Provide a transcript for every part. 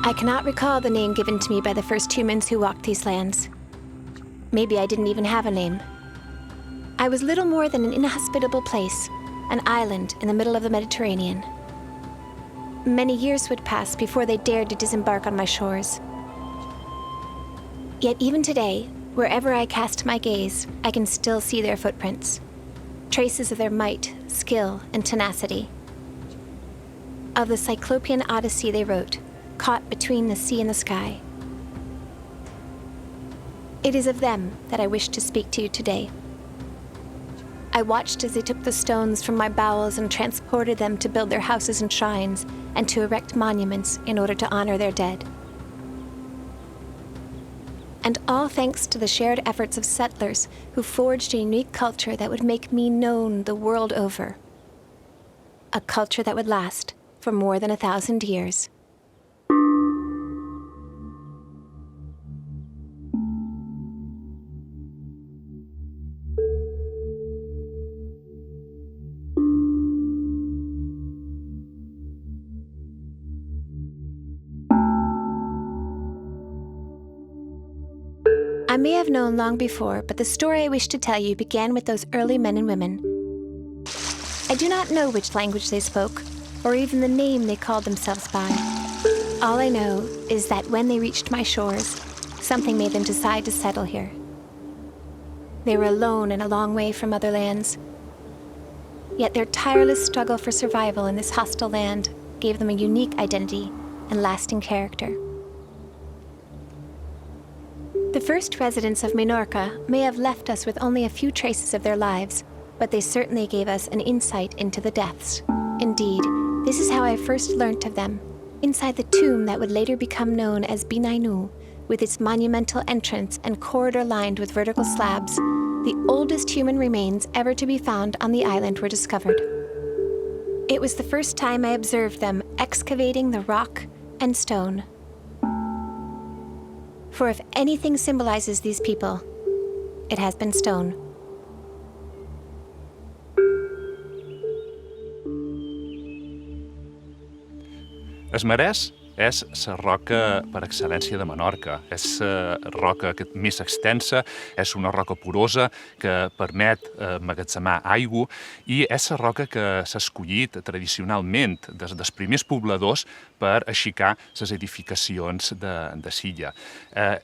I cannot recall the name given to me by the first humans who walked these lands. Maybe I didn't even have a name. I was little more than an inhospitable place, an island in the middle of the Mediterranean. Many years would pass before they dared to disembark on my shores. Yet even today, wherever I cast my gaze, I can still see their footprints, traces of their might, skill, and tenacity. Of the cyclopean odyssey they wrote, caught between the sea and the sky. It is of them that I wish to speak to you today. I watched as they took the stones from my bowels and transported them to build their houses and shrines, and to erect monuments in order to honor their dead. And all thanks to the shared efforts of settlers who forged a unique culture that would make me known the world over. A culture that would last for more than 1,000 years. I may have known long before, but the story I wish to tell you began with those early men and women. I do not know which language they spoke, or even the name they called themselves by. All I know is that when they reached my shores, something made them decide to settle here. They were alone and a long way from other lands. Yet their tireless struggle for survival in this hostile land gave them a unique identity and lasting character. The first residents of Minorca may have left us with only a few traces of their lives, but they certainly gave us an insight into the depths. Indeed, this is how I first learnt of them, inside the tomb that would later become known as Binainu, with its monumental entrance and corridor lined with vertical slabs. The oldest human remains ever to be found on the island were discovered. It was the first time I observed them excavating the rock and stone. For if anything symbolizes these people, it has been stone. Es Marès és la roca per excel·lència de Menorca. És la roca més extensa, és una roca porosa que permet emmagatzemar aigua i és la roca que s'ha escollit tradicionalment des dels primers pobladors per aixecar les edificacions de l'illa.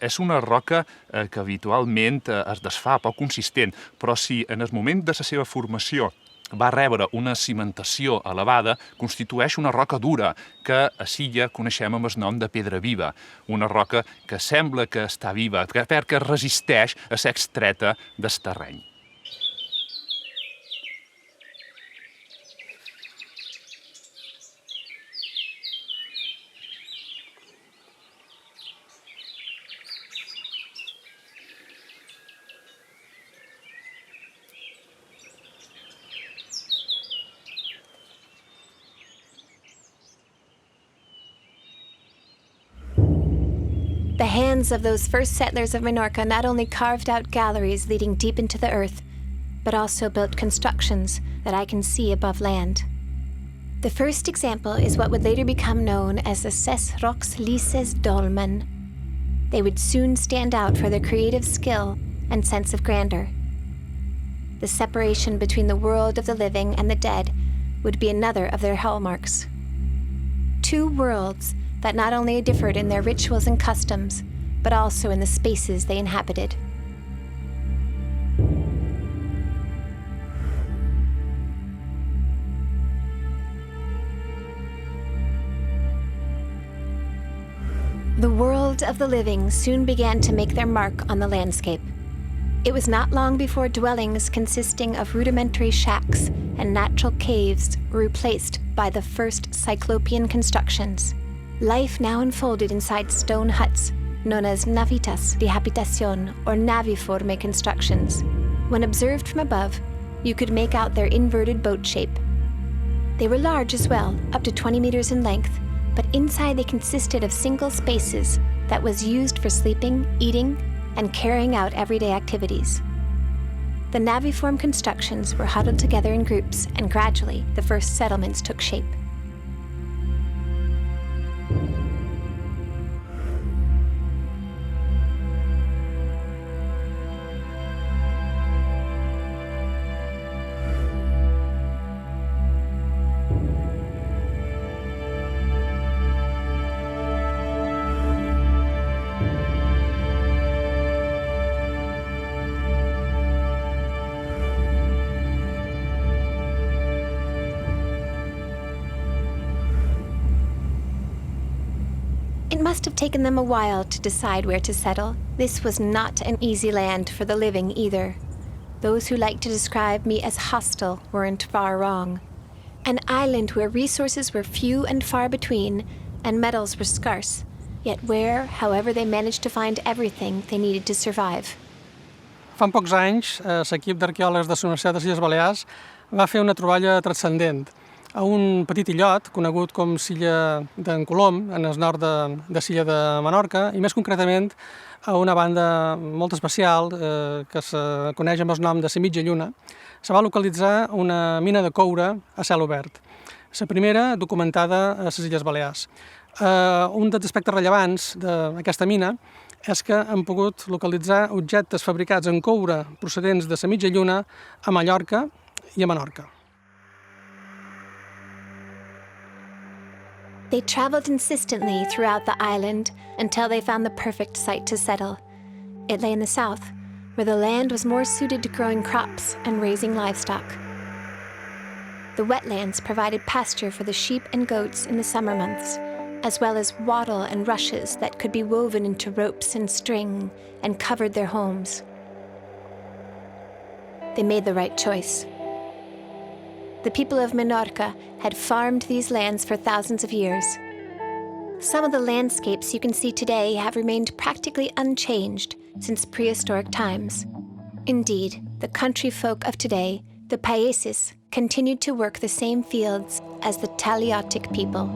És una roca que habitualment es desfà, poc consistent, però si en el moment de la seva formació va rebre una cimentació elevada, constitueix una roca dura que a l'illa coneixem amb el nom de pedra viva. Una roca que sembla que està viva perquè resisteix a ser extreta del terreny. The hands of those first settlers of Minorca not only carved out galleries leading deep into the earth, but also built constructions that I can see above land. The first example is what would later become known as the Ses Rocs Lises Dolmen. They would soon stand out for their creative skill and sense of grandeur. The separation between the world of the living and the dead would be another of their hallmarks. Two worlds that not only differed in their rituals and customs, but also in the spaces they inhabited. The world of the living soon began to make their mark on the landscape. It was not long before dwellings consisting of rudimentary shacks and natural caves were replaced by the first cyclopean constructions. Life now unfolded inside stone huts, known as navetas de habitación or naviforme constructions. When observed from above, you could make out their inverted boat shape. They were large as well, up to 20 meters in length, but inside they consisted of single spaces that was used for sleeping, eating, and carrying out everyday activities. The naviform constructions were huddled together in groups, and gradually the first settlements took shape. It must have taken them a while to decide where to settle. This was not an easy land for the living either. Those who like to describe me as hostile weren't far wrong. An island where resources were few and far between, and metals were scarce, yet where, however, they managed to find everything they needed to survive. Fa pocs anys, l'equip d'arqueòlegs de la Universitat de les Illes Balears va fer una troballa transcendent a un petit illot conegut com l'illa d'en Colom, en el nord de l'illa de Menorca, i més concretament a una banda molt especial que se coneix amb el nom de la mitja lluna. Se va localitzar una mina de coure a cel obert, la primera documentada a les Illes Balears. Un dels aspectes rellevants d'aquesta mina és que han pogut localitzar objectes fabricats en coure procedents de la mitja lluna a Mallorca i a Menorca. They traveled insistently throughout the island until they found the perfect site to settle. It lay in the south, where the land was more suited to growing crops and raising livestock. The wetlands provided pasture for the sheep and goats in the summer months, as well as wattle and rushes that could be woven into ropes and string and covered their homes. They made the right choice. The people of Minorca had farmed these lands for thousands of years. Some of the landscapes you can see today have remained practically unchanged since prehistoric times. Indeed, the country folk of today, the paeses, continued to work the same fields as the Talayotic people.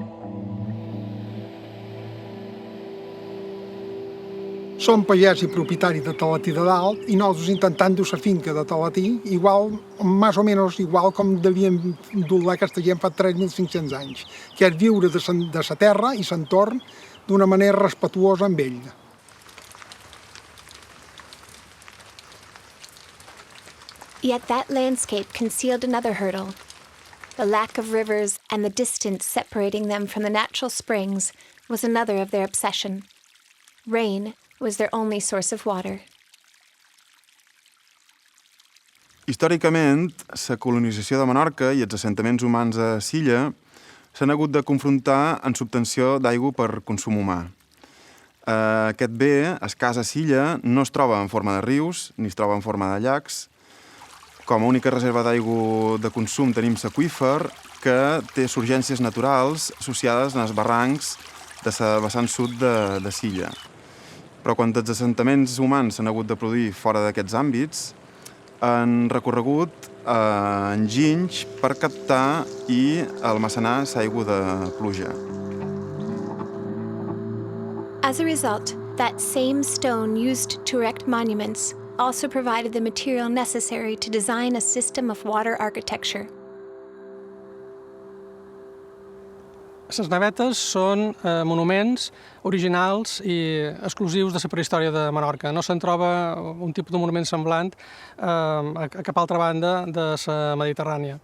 Som pagès i propietari de Talatí de Dalt i nosaltres intentant dur la finca de Talatí igual, més o menys igual com devien dur aquesta gent fa 3.500 anys, que és viure de la terra i l'entorn d'una manera respetuosa amb ell. Yet that landscape concealed another hurdle. The lack of rivers and the distance separating them from the natural springs was another of their obsession. Rain was their only source of water. Històricament, la colonització de Menorca i els assentaments humans a l'illa s'han hagut de confrontar en l'obtenció d'aigua per consum humà. Aquest bé, escàs a l'illa, no es troba en forma de rius ni es troba en forma de llacs. Com a única reserva d'aigua de consum tenim l'aqüífer, que té surgències naturals associades als barrancs de la vessant sud de l'illa. Però quan els assentaments humans s'han hagut de produir fora d'aquests àmbits, han recorregut enginys per captar i almacenar l'aigua de pluja. As a result, that same stone used to erect monuments also provided the material necessary to design a system of water architecture. Les navetes són monuments originals i exclusius de la prehistòria de Menorca. No se'n troba un tipus de monument semblant a cap altra banda de la Mediterrània.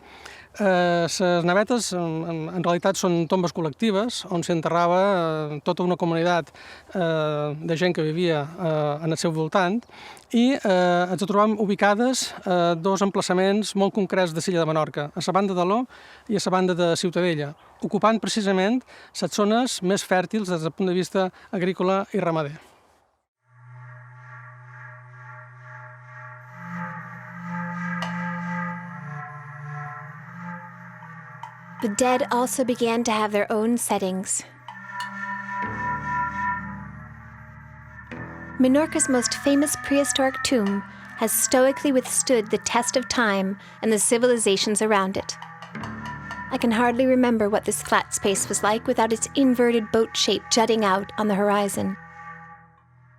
Les navetes en realitat són tombes col·lectives on s'enterrava tota una comunitat de gent que vivia en el seu voltant i ens trobam ubicades a dos emplaçaments molt concrets de l'illa de Menorca, a la banda de l'O i a la banda de Ciutadella, ocupant precisament les zones més fèrtils des del punt de vista agrícola i ramader. The dead also began to have their own settings. Minorca's most famous prehistoric tomb has stoically withstood the test of time and the civilizations around it. I can hardly remember what this flat space was like without its inverted boat shape jutting out on the horizon.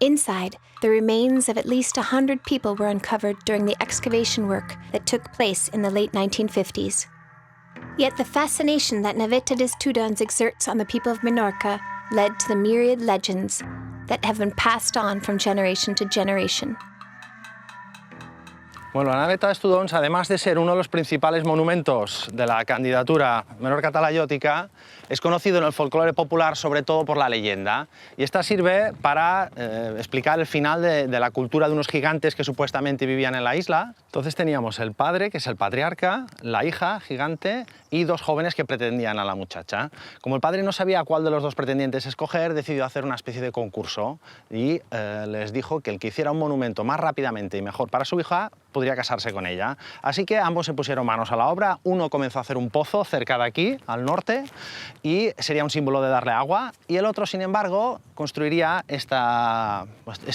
Inside, the remains of at least 100 people were uncovered during the excavation work that took place in the late 1950s. Yet the fascination that navetas Tudons exerts on the people of Minorca led to the myriad legends that have been passed on from generation to generation. Bueno, la naveta d'Estudons, además de ser uno de los principales monumentos de la candidatura Menorca talayótica, es conocido en el folclore popular sobre todo por la leyenda. Y esta sirve para explicar el final de la cultura de unos gigantes que supuestamente vivían en la isla. Entonces teníamos el padre, que es el patriarca, la hija, gigante, y dos jóvenes que pretendían a la muchacha. Como el padre no sabía cuál de los dos pretendientes escoger, decidió hacer una especie de concurso y les dijo que el que hiciera un monumento más rápidamente y mejor para su hija podría casarse con ella. Así que ambos se pusieron manos a la obra. Uno comenzó a hacer un pozo cerca de aquí, al norte, y sería un símbolo de darle agua, y el otro, sin embargo, construiría este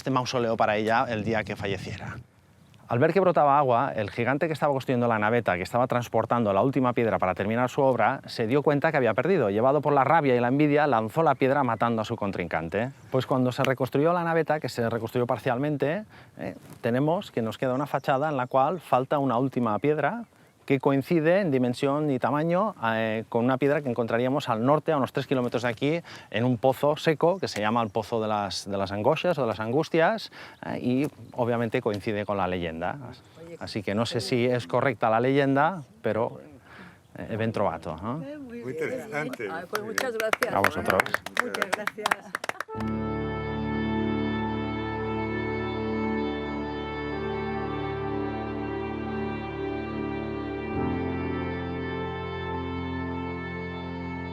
mausoleo para ella el día que falleciera. Al ver que brotaba agua, el gigante que estaba construyendo la naveta, que estaba transportando la última piedra para terminar su obra, se dio cuenta que había perdido. Llevado por la rabia y la envidia, lanzó la piedra matando a su contrincante. Pues cuando se reconstruyó la naveta, que se reconstruyó parcialmente, tenemos que nos queda una fachada en la cual falta una última piedra que coincide en dimensión y tamaño con una piedra que encontraríamos al norte, a unos 3 kilómetros de aquí, en un pozo seco que se llama el Pozo de las Angoixes o de las Angustias, y obviamente coincide con la leyenda. Así que no sé si es correcta la leyenda, pero ben trovato. Muy interesante. Pues muchas gracias. A vosotros. Muchas gracias.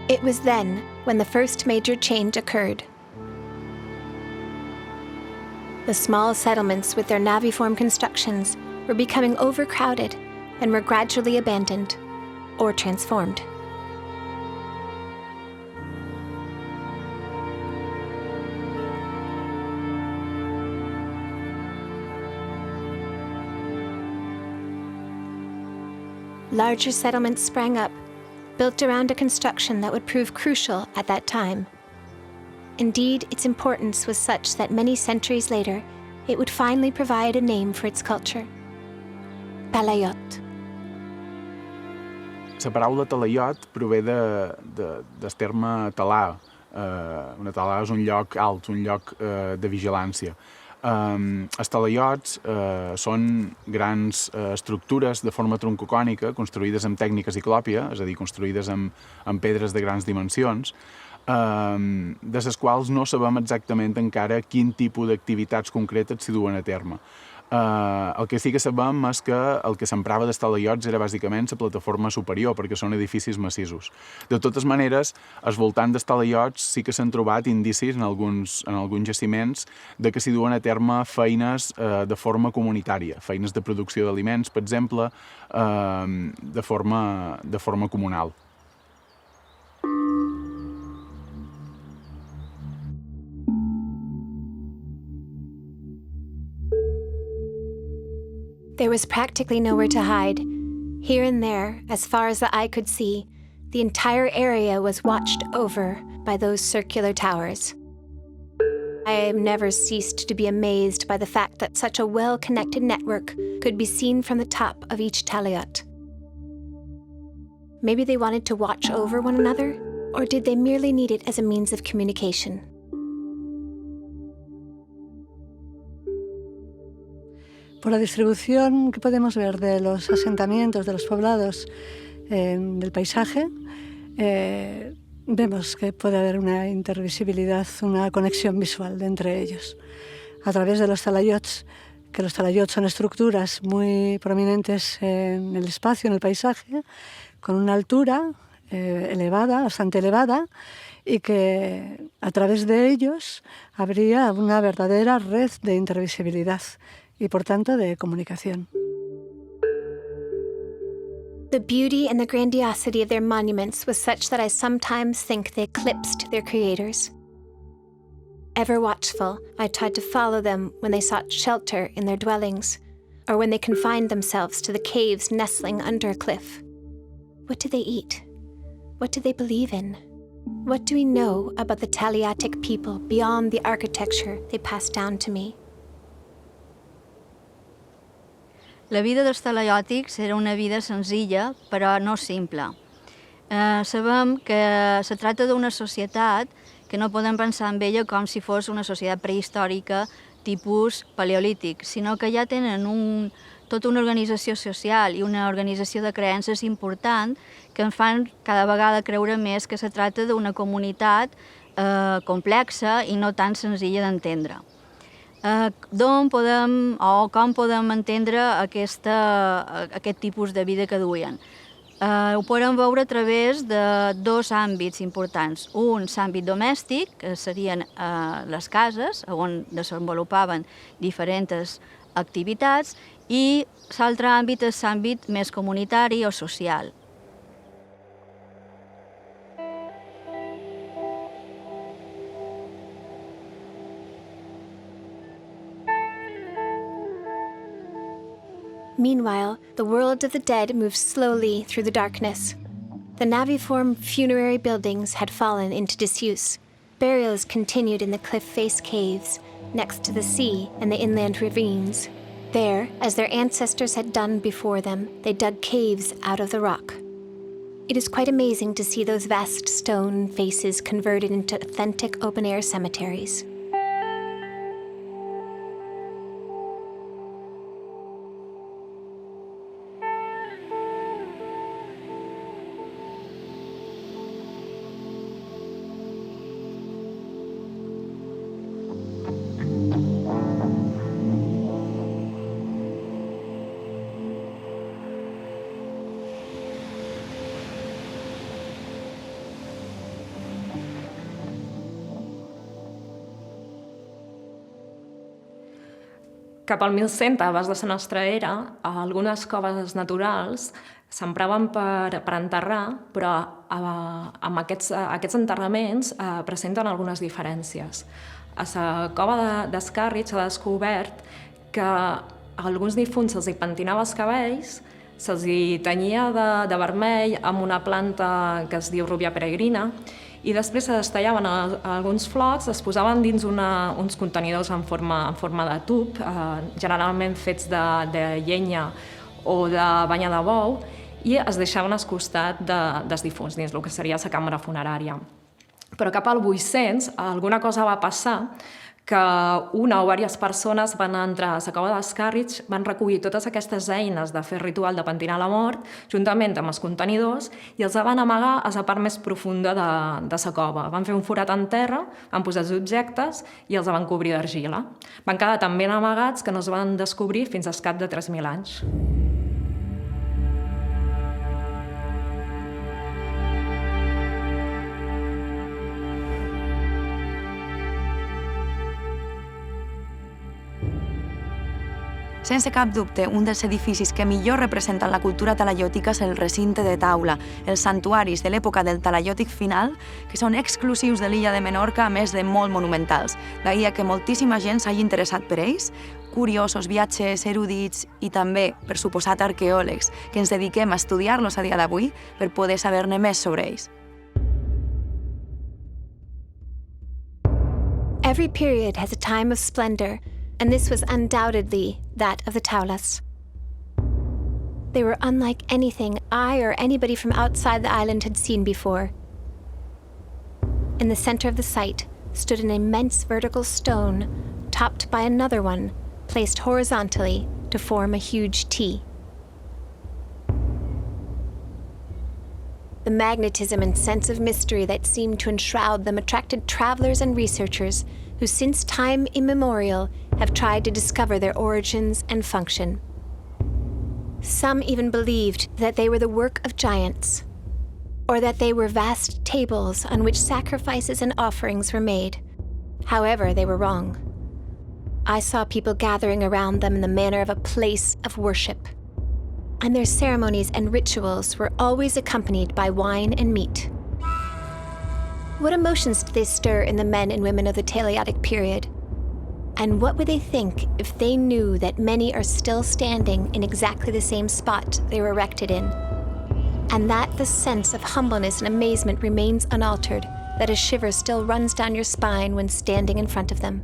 It was then when the first major change occurred. The small settlements with their naviform constructions were becoming overcrowded and were gradually abandoned or transformed. Larger settlements sprang up, built around a construction that would prove crucial at that time. Indeed, its importance was such that many centuries later, it would finally provide a name for its culture: Talayot. La paraula talayot prové del terme talà. Una talà és un lloc alt, un lloc de vigilància. Els talayots són grans estructures de forma troncocònica construïdes amb tècnica ciclòpia, és a dir, construïdes amb pedres de grans dimensions, de les quals no sabem exactament encara quin tipus d'activitats concretes s'hi duen a terme. El que sí que sabem és que el que s'emprava dels talayots era bàsicament la plataforma superior, perquè són edificis massissos. De totes maneres, al voltant dels talayots sí que s'han trobat indicis en alguns jaciments de que s'hi duen a terme feines de forma comunitària, feines de producció d'aliments, per exemple, de forma comunal. There was practically nowhere to hide. Here and there, as far as the eye could see, the entire area was watched over by those circular towers. I have never ceased to be amazed by the fact that such a well-connected network could be seen from the top of each talayot. Maybe they wanted to watch over one another, or did they merely need it as a means of communication? Por la distribución que podemos ver de los asentamientos, de los poblados del paisaje, vemos que puede haber una intervisibilidad, una conexión visual entre ellos. A través de los talayots, que los talayots son estructuras muy prominentes en el espacio, en el paisaje, con una altura elevada, bastante elevada, y que a través de ellos habría una verdadera red de intervisibilidad y por tanto de comunicación. The beauty and the grandiosity of their monuments was such that I sometimes think they eclipsed their creators. Ever watchful, I tried to follow them when they sought shelter in their dwellings, or when they confined themselves to the caves nestling under a cliff. What do they eat? What do they believe in? What do we know about the Talayotic people beyond the architecture they passed down to me? La vida dels Talayòtics era una vida senzilla, però no simple. Sabem que se tracta d'una societat que no podem pensar en ella com si fos una societat prehistòrica tipus paleolític, sinó que ja tenen un tota una organització social i una organització de creences important que ens fan cada vegada creure més que se tracta d'una comunitat complexa i no tan senzilla d'entendre. D'on podem o com podem entendre aquest tipus de vida que duien? Ho podem veure a través de dos àmbits importants. Un àmbit domèstic, que serien les cases, on desenvolupaven diferents activitats, i l'altre àmbit és l'àmbit més comunitari o social. Meanwhile, the world of the dead moved slowly through the darkness. The naviform funerary buildings had fallen into disuse. Burials continued in the cliff-face caves, next to the sea and the inland ravines. There, as their ancestors had done before them, they dug caves out of the rock. It is quite amazing to see those vast stone faces converted into authentic open-air cemeteries. Cap al 1100 abans de la nostra era, algunes coves naturals s'empraven per enterrar, però amb aquests enterraments presenten algunes diferències. A la cova d'Escàrrec s'ha descobert que a alguns difunts se'ls pentinava els cabells, se'ls tenyia de vermell amb una planta que es diu rubia peregrina, i després es tallaven alguns flocs, es posaven dins uns contenidors en forma de tub, generalment fets de llenya o de banya de bou, i es deixaven al costat dels difunts, dins el que seria la càmera funerària. Però cap al 800 alguna cosa va passar, que una o diverses persones van entrar a la cova d'Escàrrec, van recollir totes aquestes eines de fer ritual de pentinar la mort, juntament amb els contenidors, i els van amagar a la part més profunda de la cova. Van fer un forat en terra, van posar els objectes i els van cobrir d'argila. Van quedar tan ben amagats que no es van descobrir fins al cap de 3.000 anys. Sense cap dubte, un dels edificis que millor representen la cultura talaiòtica és el recinte de Taula, els santuaris de l'època del talaiòtic final, que són exclusius de l'illa de Menorca, a més de molt monumentals. D'ahir que moltíssima gent s'hagi interessat per ells, curiosos, viatgers, erudits i també, per suposat, arqueòlegs, que ens dediquem a estudiar-los a dia d'avui per poder saber-ne més sobre ells. Every period has a time of splendor, and this was undoubtedly that of the Taulas. They were unlike anything I or anybody from outside the island had seen before. In the center of the site stood an immense vertical stone, topped by another one, placed horizontally to form a huge T. The magnetism and sense of mystery that seemed to enshroud them attracted travelers and researchers who since time immemorial have tried to discover their origins and function. Some even believed that they were the work of giants, or that they were vast tables on which sacrifices and offerings were made. However, they were wrong. I saw people gathering around them in the manner of a place of worship, and their ceremonies and rituals were always accompanied by wine and meat. What emotions did they stir in the men and women of the Talayotic period? And what would they think if they knew that many are still standing in exactly the same spot they were erected in? And that the sense of humbleness and amazement remains unaltered, that a shiver still runs down your spine when standing in front of them.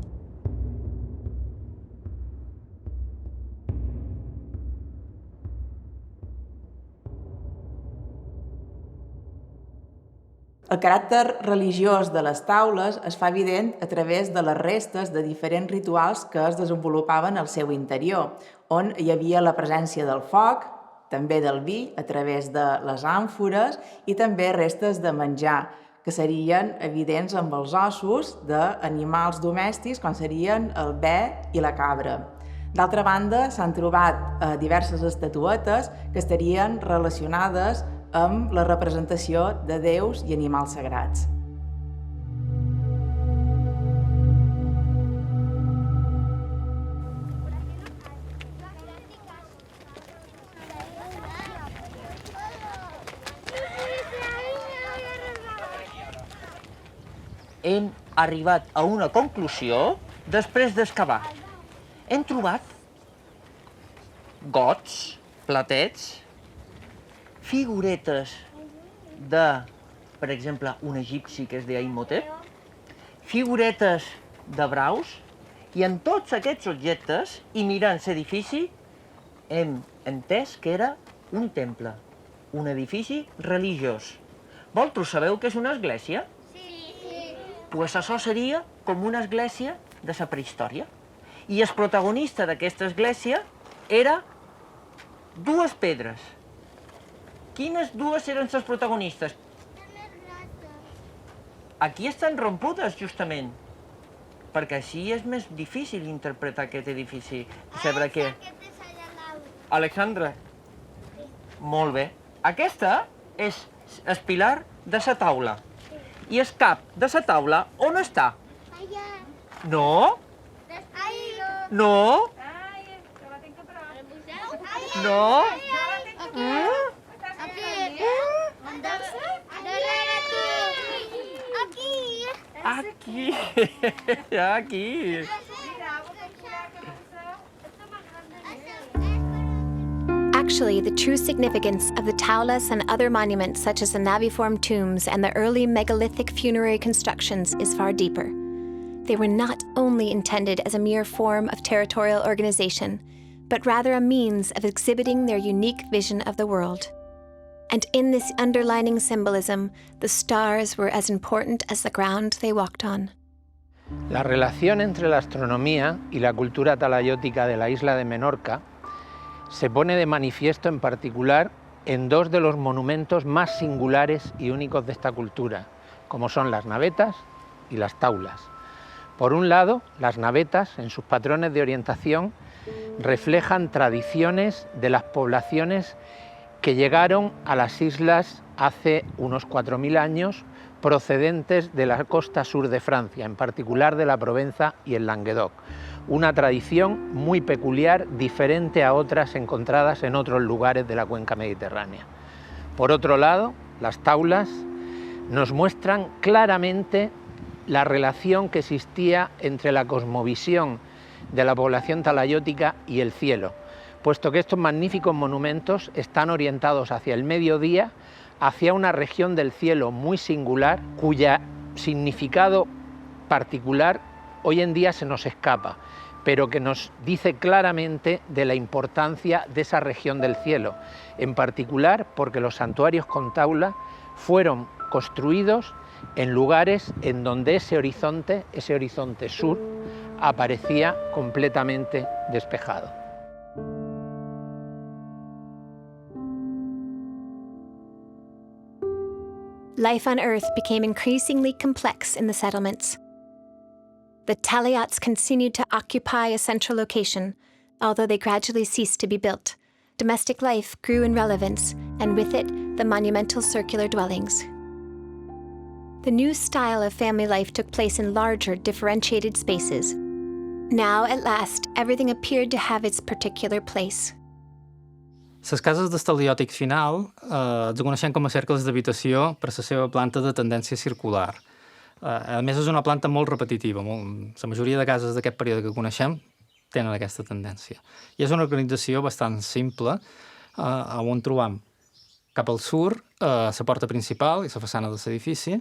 El caràcter religiós de les taules es fa evident a través de les restes de diferents rituals que es desenvolupaven al seu interior. on hi havia la presència del foc, també del vi a través de les àmfores i també restes de menjar, que serien evidents amb els ossos d'animals domèstics com serien el bé i la cabra. D'altra banda, s'han trobat diverses estatuetes que estarien relacionades amb la representació de déus i animals sagrats. Hem arribat a una conclusió després d'excavar. Hem trobat gots, platets, figuretes de, per exemple, un egipci que es deia Imhotep, figuretes de braus, i en tots aquests objectes, i mirant l'edifici, hem entès que era un temple, un edifici religiós. Vosaltres sabeu què és una església? Pues això seria com una església de la prehistòria. I el protagonista d'aquesta església era dues pedres. Quines dues eren les protagonistes? Aquí estan rompudes, justament, perquè així és més difícil interpretar aquest edifici. Saber què? Alexandra? Molt bé. Aquesta és el pilar de la taula. I el cap de la taula, on està? Allà. No? No? No? Aquí. Aquí. Actually, the true significance of the Taulas and other monuments such as the naviform tombs and the early megalithic funerary constructions is far deeper. They were not only intended as a mere form of territorial organization, but rather a means of exhibiting their unique vision of the world. And in this underlining symbolism, the stars were as important as the ground they walked on. La relación entre la astronomía y la cultura talayótica de la isla de Menorca se pone de manifiesto en particular en dos de los monumentos más singulares y únicos de esta cultura, como son las navetas y las taulas. Por un lado, las navetas, en sus patrones de orientación, reflejan tradiciones de las poblaciones que llegaron a las islas hace unos 4.000 años, procedentes de la costa sur de Francia, en particular de la Provenza y el Languedoc. Una tradición muy peculiar, diferente a otras encontradas en otros lugares de la cuenca mediterránea. Por otro lado, las taulas nos muestran claramente la relación que existía entre la cosmovisión de la población talayótica y el cielo, puesto que estos magníficos monumentos están orientados hacia el mediodía, hacia una región del cielo muy singular, cuya significado particular hoy en día se nos escapa, pero que nos dice claramente de la importancia de esa región del cielo, en particular porque los santuarios con taula fueron construidos en lugares en donde ese horizonte sur, aparecía completamente despejado. Life on Earth became increasingly complex in the settlements. The Talayots continued to occupy a central location, although they gradually ceased to be built. Domestic life grew in relevance, and with it, the monumental circular dwellings. The new style of family life took place in larger, differentiated spaces. Now, at last, everything appeared to have its particular place. Les cases del Talayotics final es coneixen com a cercles d'habitació per la seva planta de tendència circular. A més, és una planta molt repetitiva. La majoria de cases d'aquest període que coneixem tenen aquesta tendència. I és una organització bastant simple, on trobam cap al sur la porta principal i la façana de l'edifici,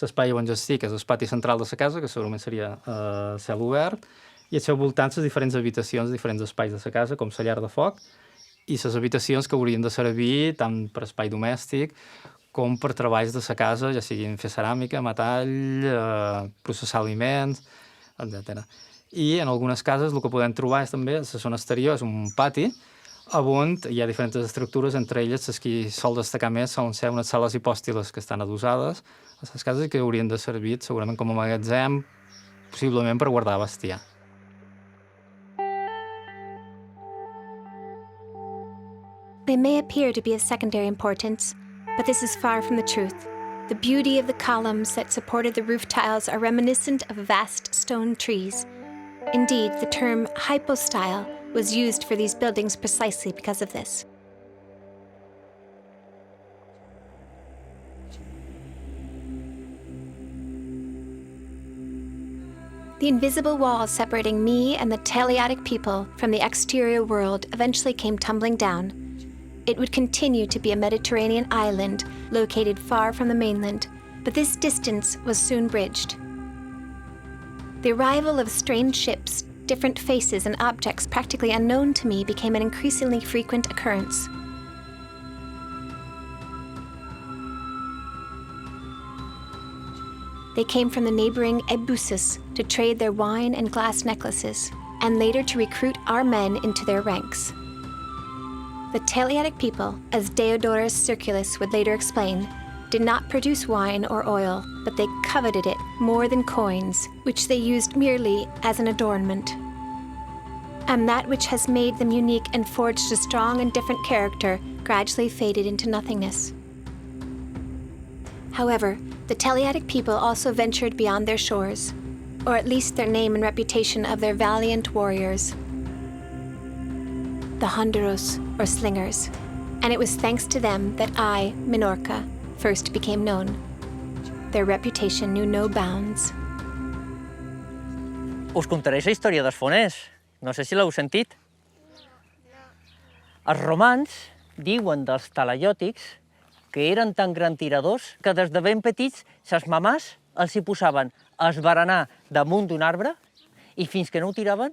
l'espai on jo estic és el pati central de la casa, que segurament seria cel obert, i al seu voltant les diferents habitacions, diferents espais de la casa, com la llar de foc, i les habitacions que haurien de servir tant per espai domèstic com per treballs de la casa, ja siguin fer ceràmica, metall, processar aliments, etc. I en algunes cases el que podem trobar és també la zona exterior, és un pati, on hi ha diferents estructures, entre elles les que sol destacar més solen ser unes sales hipòstiles que estan adossades a les cases i que haurien de servir segurament com a magatzem, possiblement per guardar bestiar. They may appear to be of secondary importance, but this is far from the truth. The beauty of the columns that supported the roof tiles are reminiscent of vast stone trees. Indeed, the term hypostyle was used for these buildings precisely because of this. The invisible wall separating me and the Talayotic people from the exterior world eventually came tumbling down. It would continue to be a Mediterranean island located far from the mainland, but this distance was soon bridged. The arrival of strange ships, different faces, and objects practically unknown to me became an increasingly frequent occurrence. They came from the neighboring Eleusis to trade their wine and glass necklaces, and later to recruit our men into their ranks. The Talayotic people, as Diodorus Siculus would later explain, did not produce wine or oil, but they coveted it more than coins, which they used merely as an adornment. And that which has made them unique and forged a strong and different character gradually faded into nothingness. However, the Talayotic people also ventured beyond their shores, or at least their name and reputation of their valiant warriors, the honderos, or slingers, and it was thanks to them that I, Minorca, first became known. Their reputation knew no bounds. Us contaré la història dels foners. No sé si l'heu sentit. Els romans diuen dels talayòtics que eren tan gran tiradors que des de ben petits ses mamàs els hi posaven el berenar damunt d'un arbre i fins que no ho tiraven,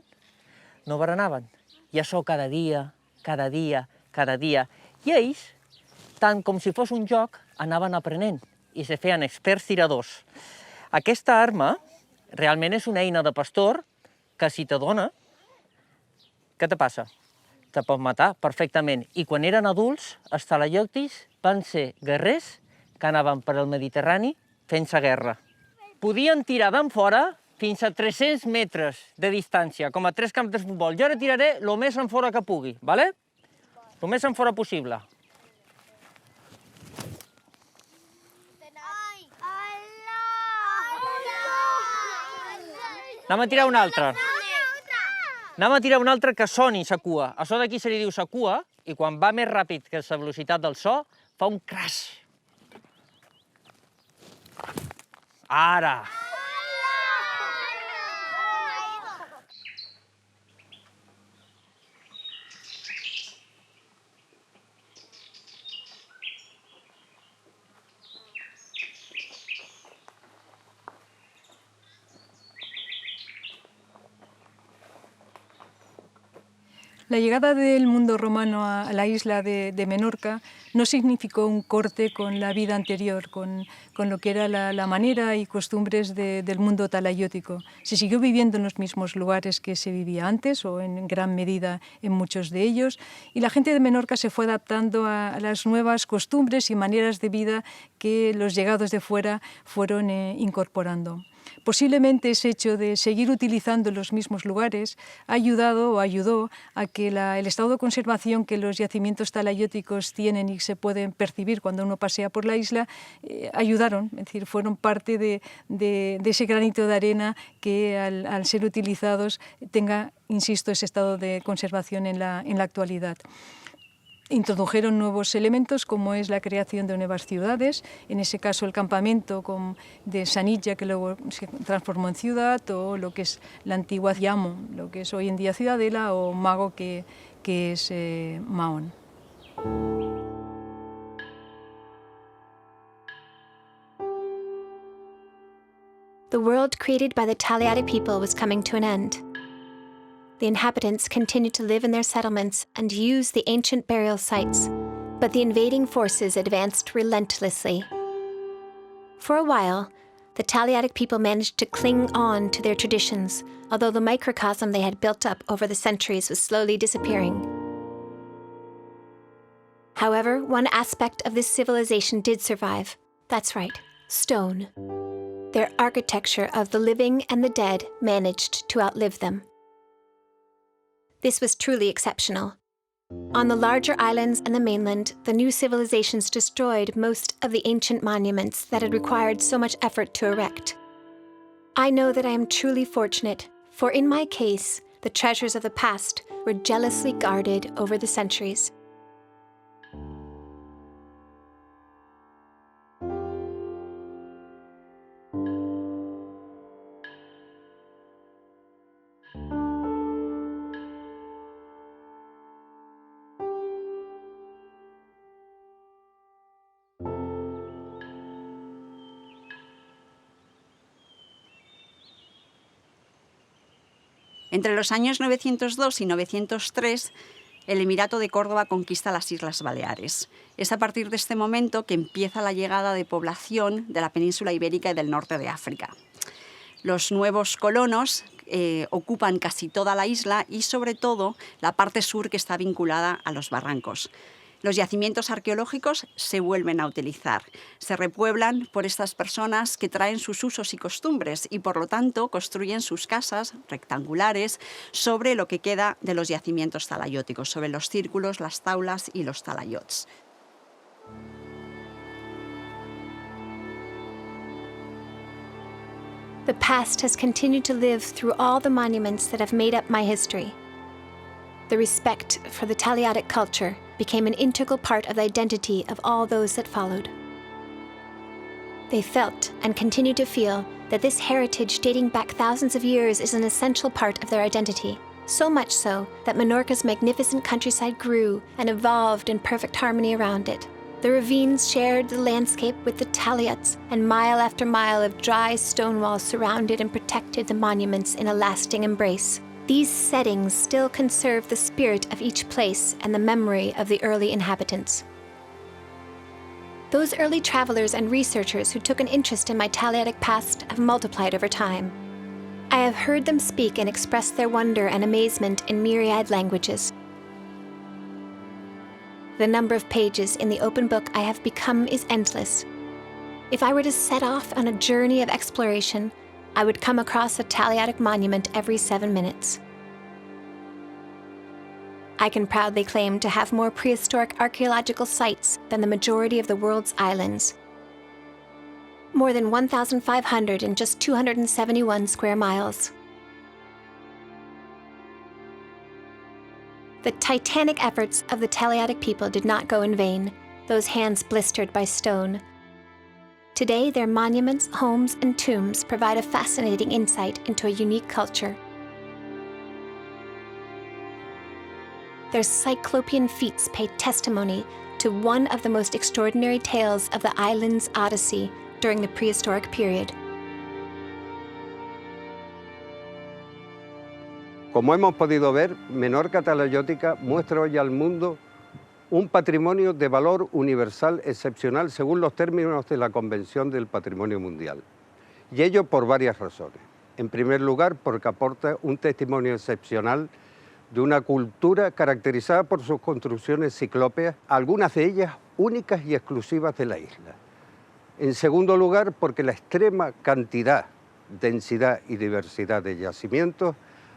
no berenaven. I això cada dia, cada dia, cada dia. I ells, tant com si fos un joc, anaven aprenent i se feien experts tiradors. Aquesta arma realment és una eina de pastor que si te dona, què te passa? Te pot matar perfectament. I quan eren adults, els talayotics van ser guerrers que anaven per al Mediterrani fent-se guerra. Podien tirar d'en fora fins a 300 metres de distància, com a 3 camps de futbol. Jo ara tiraré el més en fora que pugui, ¿vale? El més en fora possible. Anem a tirar un altre. Anem a tirar un altre que soni sa cua. Això d'aquí se li diu sa cua, i quan va més ràpid que la velocitat del so, fa un crash. Ara. La llegada del mundo romano a la isla de Menorca no significó un corte con la vida anterior, con lo que era la manera y costumbres del mundo talayótico. Se siguió viviendo en los mismos lugares que se vivía antes, o en gran medida en muchos de ellos, y la gente de Menorca se fue adaptando a las nuevas costumbres y maneras de vida que los llegados de fuera fueron incorporando. Posiblemente ese hecho de seguir utilizando los mismos lugares ha ayudado o ayudó a que el estado de conservación que los yacimientos talayóticos tienen y se pueden percibir cuando uno pasea por la isla, ayudaron, es decir, fueron parte de ese granito de arena que al ser utilizados tenga, insisto, ese estado de conservación en la actualidad. Introdujeron nuevos elementos como es la creación de nuevas ciudades, en ese caso el campamento de Sanilla que luego se transformó en ciudad, o lo que es la antigua Yamo, lo que es hoy en día Ciudadela, o Mago que es Mahón. The world created by the Talayotic people was coming to an end. The inhabitants continued to live in their settlements and use the ancient burial sites, but the invading forces advanced relentlessly. For a while, the Talayotic people managed to cling on to their traditions, although the microcosm they had built up over the centuries was slowly disappearing. However, one aspect of this civilization did survive. That's right, stone. Their architecture of the living and the dead managed to outlive them. This was truly exceptional. On the larger islands and the mainland, the new civilizations destroyed most of the ancient monuments that had required so much effort to erect. I know that I am truly fortunate, for in my case, the treasures of the past were jealously guarded over the centuries. Entre los años 902 y 903, el Emirato de Córdoba conquista las Islas Baleares. Es a partir de este momento que empieza la llegada de población de la península ibérica y del norte de África. Los nuevos colonos ocupan casi toda la isla y sobre todo la parte sur que está vinculada a los barrancos. Los yacimientos arqueológicos se vuelven a utilizar, se repueblan por estas personas que traen sus usos y costumbres y por lo tanto construyen sus casas rectangulares sobre lo que queda de los yacimientos talayóticos, sobre los círculos, las taulas y los talayots. The past has continued to live through all the monuments that have made up my history. The respect for the Talayotic culture became an integral part of the identity of all those that followed. They felt and continue to feel that this heritage dating back thousands of years is an essential part of their identity, so much so that Menorca's magnificent countryside grew and evolved in perfect harmony around it. The ravines shared the landscape with the talayots, and mile after mile of dry stone walls surrounded and protected the monuments in a lasting embrace. These settings still conserve the spirit of each place and the memory of the early inhabitants. Those early travelers and researchers who took an interest in my Talayotic past have multiplied over time. I have heard them speak and express their wonder and amazement in myriad languages. The number of pages in the open book I have become is endless. If I were to set off on a journey of exploration, I would come across a Talayotic monument every 7 minutes. I can proudly claim to have more prehistoric archaeological sites than the majority of the world's islands. More than 1,500 in just 271 square miles. The titanic efforts of the Talayotic people did not go in vain, those hands blistered by stone. Today, their monuments, homes, and tombs provide a fascinating insight into a unique culture. Their cyclopean feats pay testimony to one of the most extraordinary tales of the island's odyssey during the prehistoric period. Como hemos podido ver, Menorca Talayótica muestra hoy al mundo un patrimonio de valor universal excepcional según los términos de la Convención del Patrimonio Mundial. Y ello por varias razones. En primer lugar, porque aporta un testimonio excepcional de una cultura caracterizada por sus construcciones ciclópeas, algunas de ellas únicas y exclusivas de la isla. En segundo lugar, porque la extrema cantidad, densidad y diversidad de yacimientos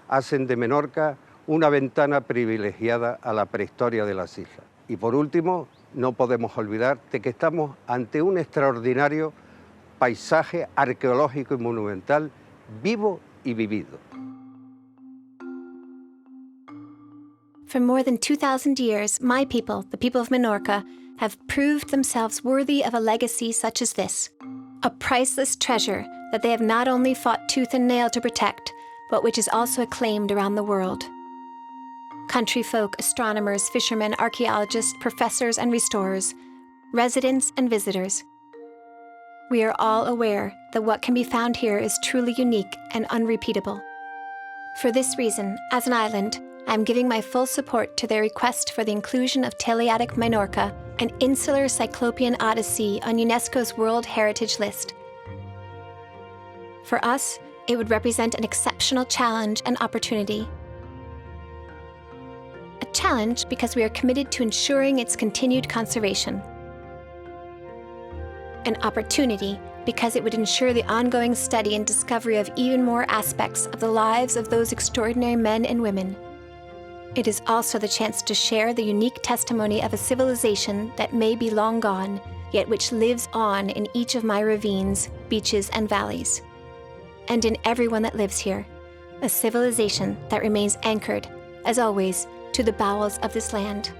hacen de Menorca una ventana privilegiada a la prehistoria de las islas. Y por último, no podemos olvidar de que estamos ante un extraordinario paisaje arqueológico y monumental vivo y vivido. For more than 2,000 years, my people, the people of Minorca, have proved themselves worthy of a legacy such as this. A priceless treasure that they have not only fought tooth and nail to protect, but which is also acclaimed around the world. Country folk, astronomers, fishermen, archaeologists, professors and restorers, residents and visitors. We are all aware that what can be found here is truly unique and unrepeatable. For this reason, as an island, I am giving my full support to their request for the inclusion of Talayotic Menorca, an insular cyclopean odyssey on UNESCO's World Heritage List. For us, it would represent an exceptional challenge and opportunity. A challenge because we are committed to ensuring its continued conservation. An opportunity because it would ensure the ongoing study and discovery of even more aspects of the lives of those extraordinary men and women. It is also the chance to share the unique testimony of a civilization that may be long gone, yet which lives on in each of my ravines, beaches, and valleys. And in everyone that lives here, a civilization that remains anchored, as always, to the bowels of this land.